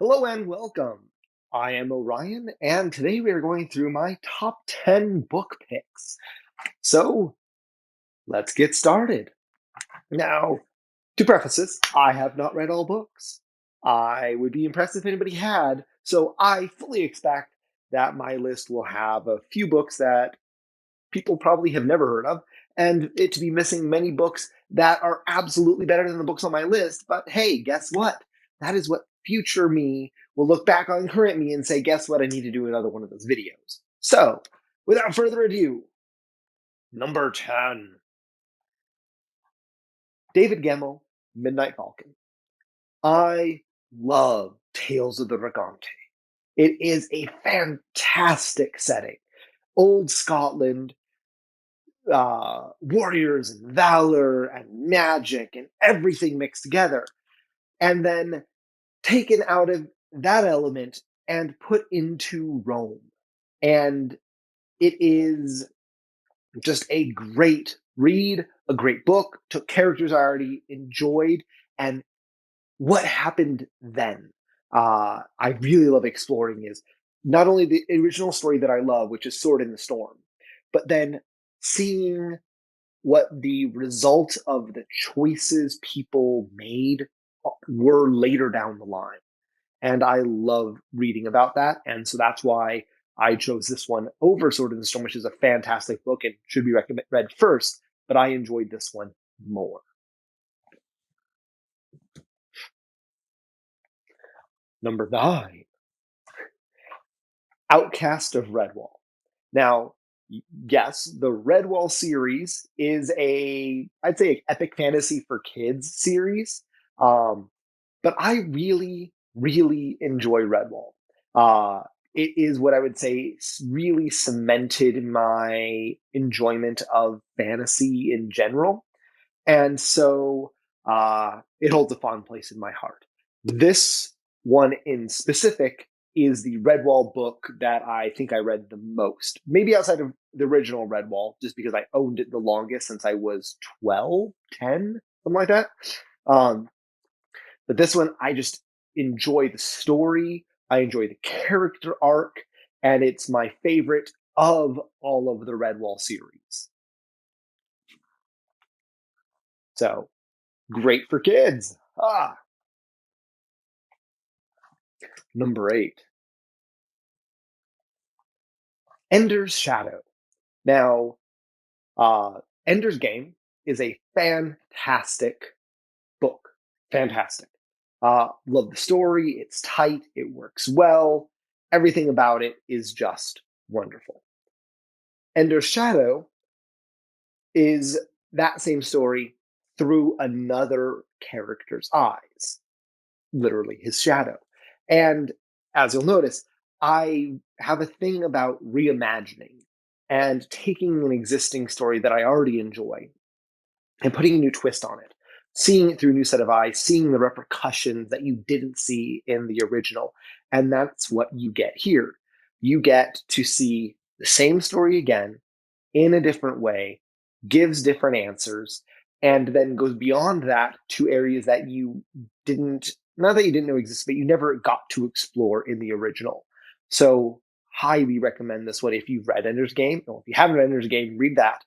Hello and welcome. I am Orion, and today we are going through my top 10 book picks. So let's get started. Now, to preface this, I have not read all books. I would be impressed if anybody had, so I fully expect that my list will have a few books that people probably have never heard of, and it to be missing many books that are absolutely better than the books on my list. But hey, guess what? That is what future me will look back on current me and say, guess what? I need to do another one of those videos. So, without further ado, number 10, David Gemmell, Midnight Falcon. I love Tales of the Dragante. It is a fantastic setting. Old Scotland, warriors and valor and magic and everything mixed together, and then taken out of that element and put into Rome. And it is just a great read, a great book, took characters I already enjoyed, and what happened then. I really love exploring is not only the original story that I love, which is Sword in the Storm, but then seeing what the result of the choices people made were later down the line. And I love reading about that. And so that's why I chose this one over Sword in the Storm, which is a fantastic book and should be read first. But I enjoyed this one more. Number 9, Outcast of Redwall. Now, yes, the Redwall series is I'd say, epic fantasy for kids series. But I really, really enjoy Redwall. It is what I would say really cemented my enjoyment of fantasy in general. And so it holds a fond place in my heart. This one in specific is the Redwall book that I think I read the most, maybe outside of the original Redwall, just because I owned it the longest since I was 12, 10, something like that. Um, but this one, I just enjoy the story. I enjoy the character arc, and it's my favorite of all of the Redwall series. So great for kids. Number 8, Ender's Shadow. Now, Ender's Game is a fantastic book. Fantastic. Love the story. It's tight. It works well. Everything about it is just wonderful. Ender's Shadow is that same story through another character's eyes, literally his shadow. And as you'll notice, I have a thing about reimagining and taking an existing story that I already enjoy and putting a new twist on it, seeing it through a new set of eyes, seeing the repercussions that you didn't see in the original. And that's what you get here. You get to see the same story again in a different way, gives different answers, and then goes beyond that to areas that you didn't, not that you didn't know existed, but you never got to explore in the original. So, highly recommend this one if you've read Ender's Game. Or if you haven't read Ender's Game, read that.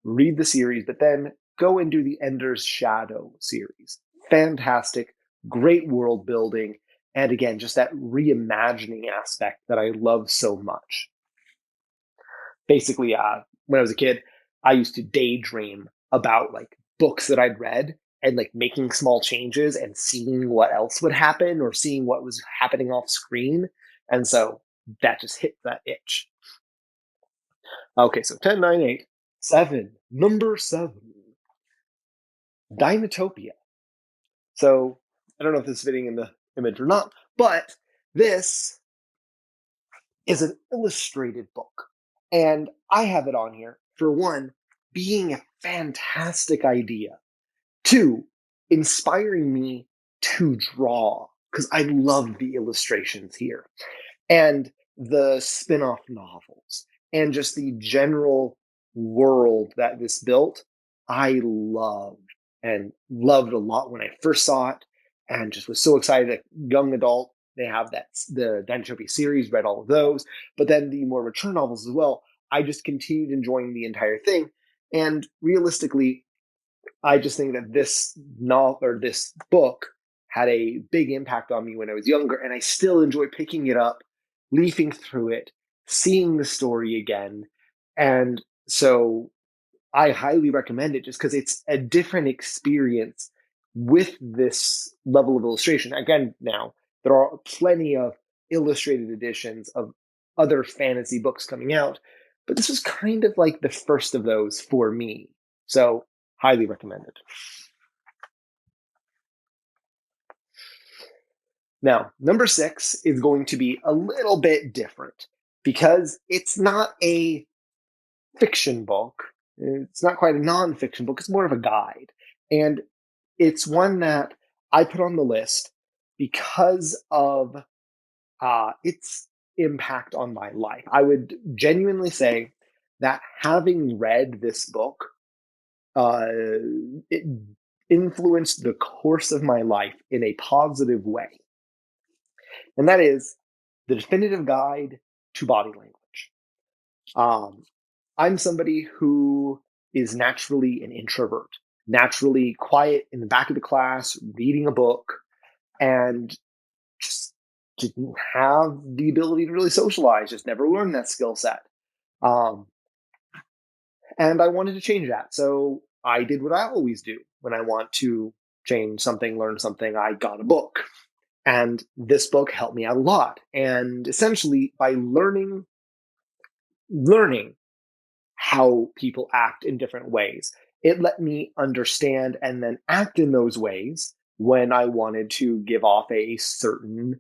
Read the series, but then go and do the Ender's Shadow series. Fantastic, great world building, and again, just that reimagining aspect that I love so much. Basically, when I was a kid, I used to daydream about like books that I'd read and like making small changes and seeing what else would happen or seeing what was happening off screen. And so that just hit that itch. Okay, so 10, 9, 8, 7. Number 7, Dinotopia. So I don't know if this is fitting in the image or not, but this is an illustrated book. And I have it on here, for one, being a fantastic idea. Two, inspiring me to draw, because I love the illustrations here. And the spin off novels, and just the general world that this built, I loved and loved a lot when I first saw it, and just was so excited, a young adult, They have the Dinotopia series, read all of those, but then the more mature novels as well. I just continued enjoying the entire thing. And realistically, I just think that this novel or this book had a big impact on me when I was younger, and I still enjoy picking it up, leafing through it, seeing the story again. And so I highly recommend it just because it's a different experience with this level of illustration. Again, now there are plenty of illustrated editions of other fantasy books coming out, but this was kind of like the first of those for me. So, highly recommended. Now, number 6 is going to be a little bit different because it's not a fiction book. It's not quite a nonfiction book. It's more of a guide. And it's one that I put on the list because of its impact on my life. I would genuinely say that having read this book, uh, it influenced the course of my life in a positive way. And that is The Definitive Guide to Body Language. Um, I'm somebody who is naturally an introvert, naturally quiet in the back of the class, reading a book, and just didn't have the ability to really socialize, just never learned that skill set. Um, and I wanted to change that. So I did what I always do when I want to change something, learn something. I got a book. And this book helped me out a lot. And essentially, by learning how people act in different ways. It let me understand and then act in those ways when I wanted to give off a certain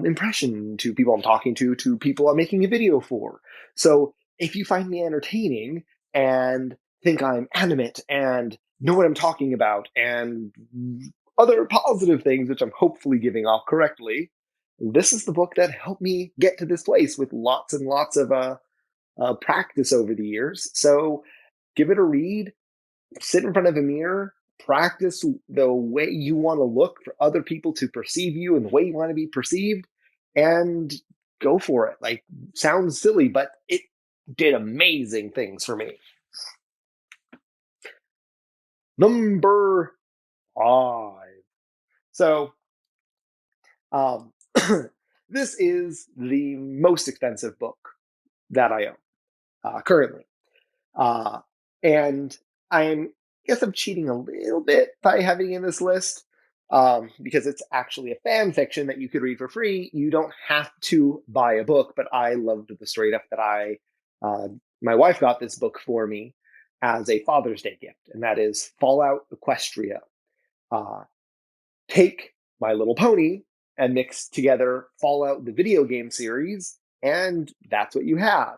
impression to people I'm talking to people I'm making a video for. So if you find me entertaining and think I'm animate and know what I'm talking about and other positive things, which I'm hopefully giving off correctly, this is the book that helped me get to this place with lots and lots of practice over the years. So give it a read, sit in front of a mirror, practice the way you want to look for other people to perceive you and the way you want to be perceived, and go for it. Like, sounds silly, but it did amazing things for me. Number 5. So, um, this is the most expensive book that I own currently. Uh, and I'm guess I'm cheating a little bit by having it in this list because it's actually a fan fiction that you could read for free. You don't have to buy a book, but I loved the story enough that uh, my wife got this book for me as a Father's Day gift, and that is Fallout Equestria. Uh, take My Little Pony and mix together Fallout, the video game series, and that's what you have.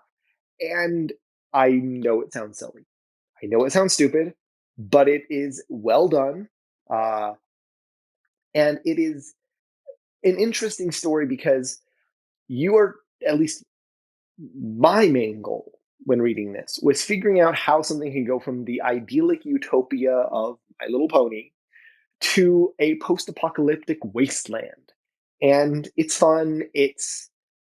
And I know it sounds silly. I know it sounds stupid, but it is well done. Uh, and it is an interesting story because you are, at least my main goal when reading this, was figuring out how something can go from the idyllic utopia of My Little Pony to a post-apocalyptic wasteland. And it's fun. It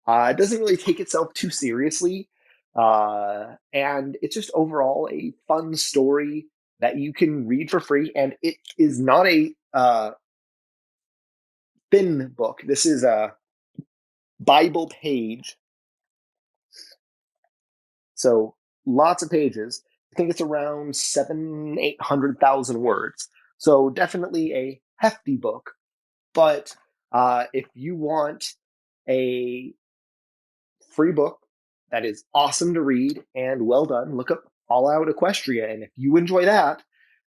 doesn't really take itself too seriously, and it's just overall a fun story that you can read for free. And it is not a thin book. This is a Bible page, so lots of pages. I think it's around 800,000 words. So definitely a hefty book. But if you want a free book that is awesome to read and well done, look up Fallout Equestria. And if you enjoy that,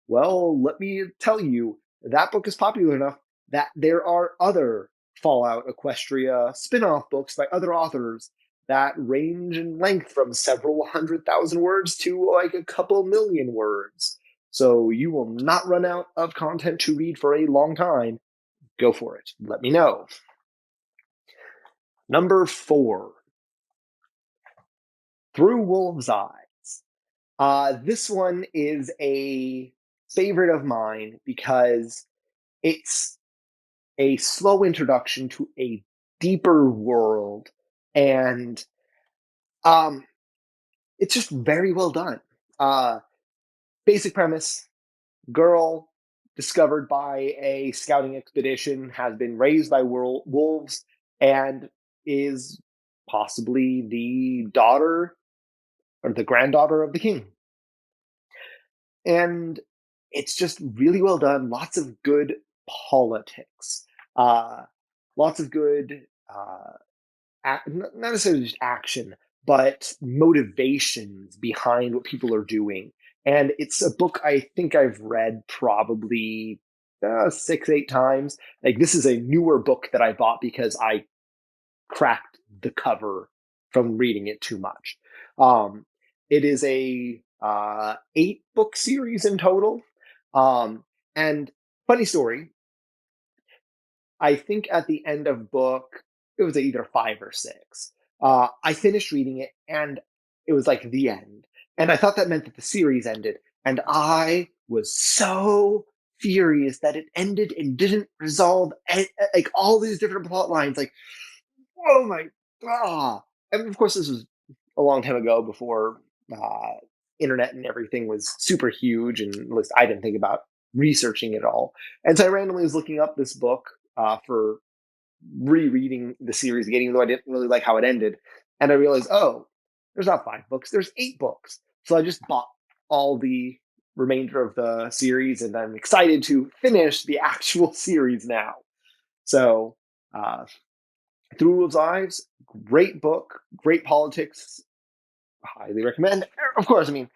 well, let me tell you, that book is popular enough that there are other Fallout Equestria spin off books by other authors that range in length from several 100,000 words to like a couple million words. So you will not run out of content to read for a long time. Go for it. Let me know. Number 4, Through Wolves' Eyes. This one is a favorite of mine because it's a slow introduction to a deeper world, and um, it's just very well done. Uh, Basic premise: girl discovered by a scouting expedition has been raised by wolves and is possibly the daughter or the granddaughter of the king. And it's just really well done. Lots of good politics. Uh, Lots of good, not necessarily just action, but motivations behind what people are doing. And it's a book I think I've read probably 6, 8 times. Like, this is a newer book that I bought because I cracked the cover from reading it too much. It is a 8 book series in total. And funny story, I think at the end of book, it was either 5 or 6. I finished reading it and it was like the end. And I thought that meant that the series ended. And I was so furious that it ended and didn't resolve like all these different plot lines. Like, oh my god! And of course, this was a long time ago before uh, internet and everything was super huge, and at least I didn't think about researching it all. And so I randomly was looking up this book for rereading the series again, even though I didn't really like how it ended. And I realized, oh, there's not 5 books, there's 8 books. So I just bought all the remainder of the series, and I'm excited to finish the actual series now. So uh, through Wolves' Eyes, great book, great politics. Highly recommend. Of course, I mean,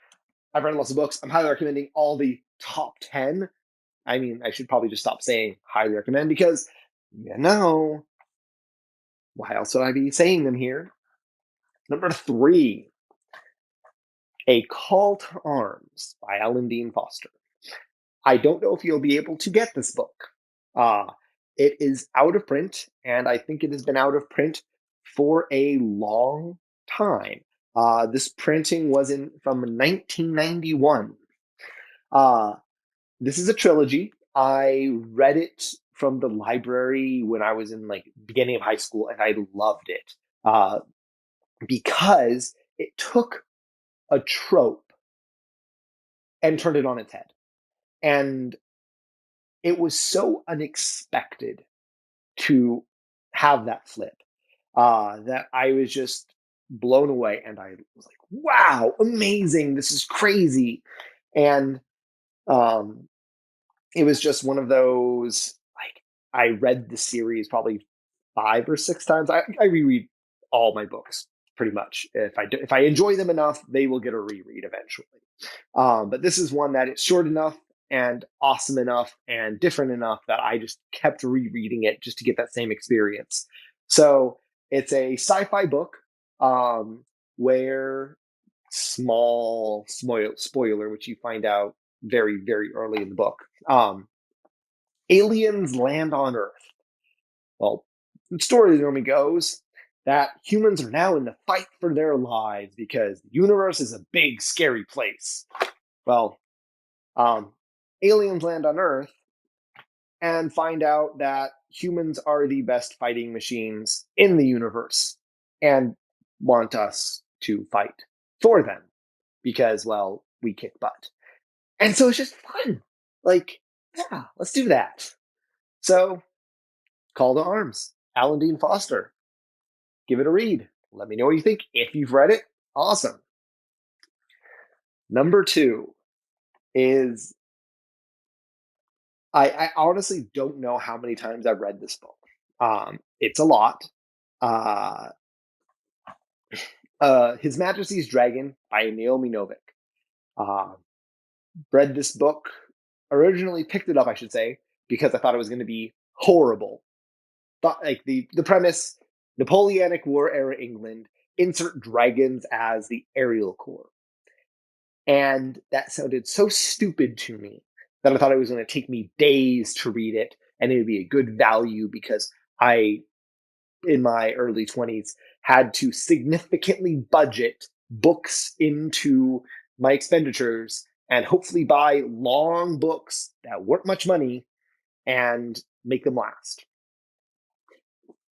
I've read lots of books. I'm highly recommending all the top 10. I mean, I should probably just stop saying highly recommend because, why else would I be saying them here? Number 3, A Call to Arms by Alan Dean Foster. I don't know if you'll be able to get this book. Uh, it is out of print, and I think it has been out of print for a long time. This printing was from 1991. Uh, this is a trilogy. I read it from the library when I was in like beginning of high school, and I loved it because it took a trope and turned it on its head. And it was so unexpected to have that flip that I was just blown away. And I was like, wow, amazing. This is crazy. And um, it was just one of those, like, I read the series probably 5 or 6 times. I reread all my books pretty much. If I enjoy them enough, they will get a reread eventually. But this is one that is short enough and awesome enough and different enough that I just kept rereading it just to get that same experience. So it's a sci-fi book where spoiler, which you find out very, very early in the book. Aliens land on Earth. Well, the story normally goes that humans are now in the fight for their lives because the universe is a big, scary place. Well, um, aliens land on Earth and find out that humans are the best fighting machines in the universe and want us to fight for them because, well, we kick butt. And so it's just fun. Like, yeah, let's do that. So, Call to Arms, Alan Dean Foster. Give it a read. Let me know what you think. If you've read it, awesome. Number 2 is I honestly don't know how many times I've read this book. It's a lot. Uh, His Majesty's Dragon by Naomi Novik. Uh, Read this book, originally picked it up, I should say, because I thought it was going to be horrible. Thought like the premise: Napoleonic War era England, insert dragons as the aerial corps. And that sounded so stupid to me that I thought it was going to take me days to read it, and it would be a good value because I, in my early 20s, had to significantly budget books into my expenditures and hopefully buy long books that weren't much money and make them last.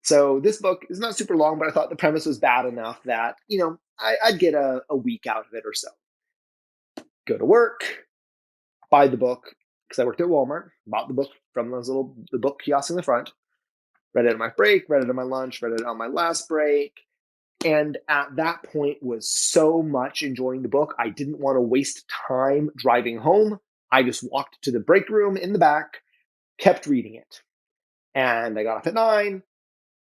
So this book is not super long, but I thought the premise was bad enough that, I'd get a week out of it or so. Go to work, buy the book, because I worked at Walmart, bought the book from the book kiosk in the front, read it on my break, read it on my lunch, read it on my last break. And at that point was so much enjoying the book, I didn't want to waste time driving home. I just walked to the break room in the back, kept reading it. And I got off at 9,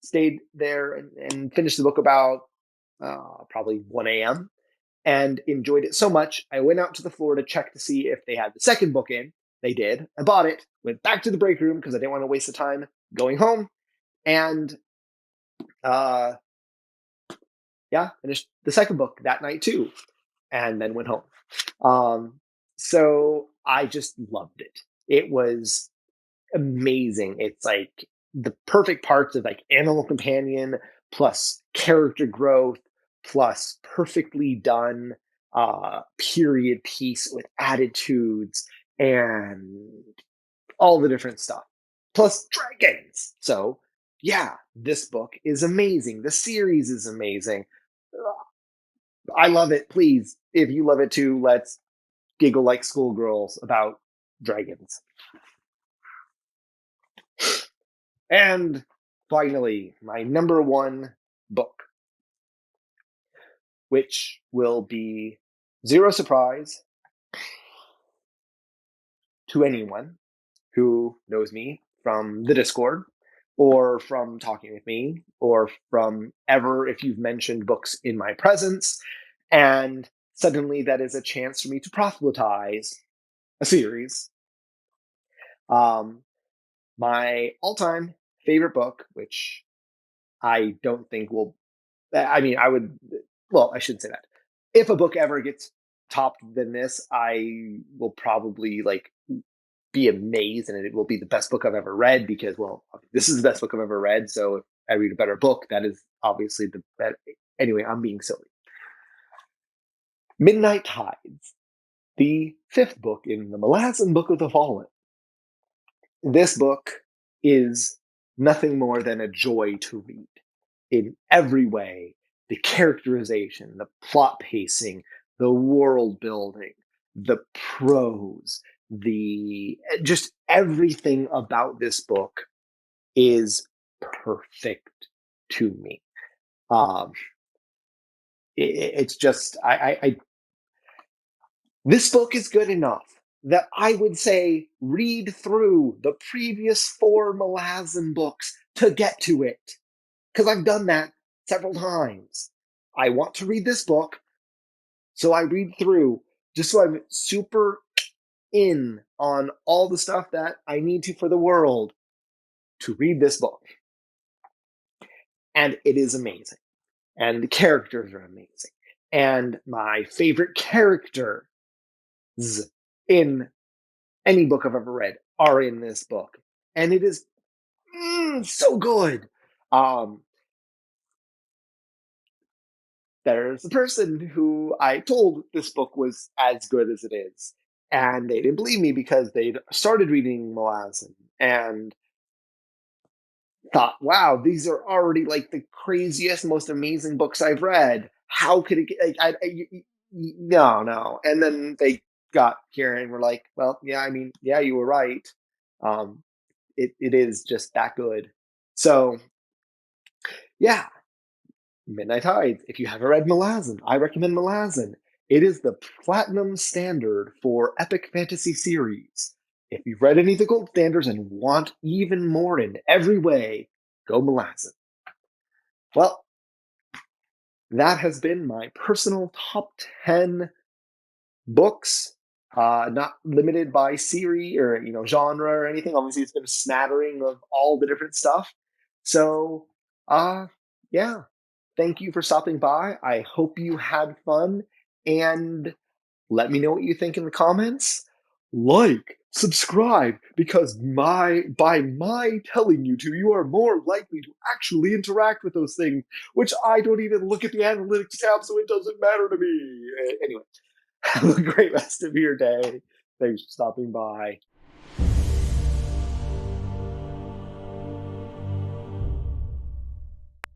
stayed there and finished the book about probably 1 a.m. and enjoyed it so much. I went out to the floor to check to see if they had the second book in. They did. I bought it, went back to the break room because I didn't want to waste the time going home. And uh, yeah, finished the second book that night too, and then went home. So I just loved it. It was amazing. It's like the perfect parts of like animal companion plus character growth plus perfectly done period piece with attitudes and all the different stuff plus dragons. So yeah, this book is amazing. The series is amazing. I love it. Please, if you love it too, let's giggle like schoolgirls about dragons. And finally, my number one book, which will be zero surprise to anyone who knows me from the Discord or from talking with me or from ever if you've mentioned books in my presence. And suddenly that is a chance for me to proselytize a series. Um, my all-time favorite book, which I don't think will, I mean, I would, well, I shouldn't say that. If a book ever gets topped than this, I will probably like be amazed and it will be the best book I've ever read because, well, this is the best book I've ever read. So if I read a better book, that is obviously the better. Anyway, I'm being silly. Midnight Tides, the fifth book in the Malazan Book of the Fallen. This book is nothing more than a joy to read in every way. The characterization, the plot pacing, the world building, the prose, the just everything about this book is perfect to me. Um, it's just this book is good enough that I would say read through the previous 4 Malazan books to get to it. Because I've done that several times. I want to read this book, so I read through just so I'm super in on all the stuff that I need to for the world to read this book. And it is amazing. And the characters are amazing. And my favorite characters in any book I've ever read are in this book. And it is so good. Um, there's a person who I told this book was as good as it is. And they didn't believe me because they'd started reading Malazan and thought, wow, these are already like the craziest, most amazing books I've read. How could it get, no, no. And then they got here and were like, well, yeah, I mean, yeah, you were right. Um, it is just that good. So, yeah, Midnight Tides. If you haven't read Malazan, I recommend Malazan. It is the platinum standard for epic fantasy series. If you've read any of the gold standards and want even more in every way, go Malazan. Well, that has been my personal top 10 books, not limited by series or genre or anything. Obviously, it's been a smattering of all the different stuff. So, yeah, thank you for stopping by. I hope you had fun, and let me know what you think in the comments. Like, subscribe, because by my telling you to, you are more likely to actually interact with those things, which I don't even look at the analytics tab, so it doesn't matter to me. Anyway, have a great rest of your day. Thanks for stopping by.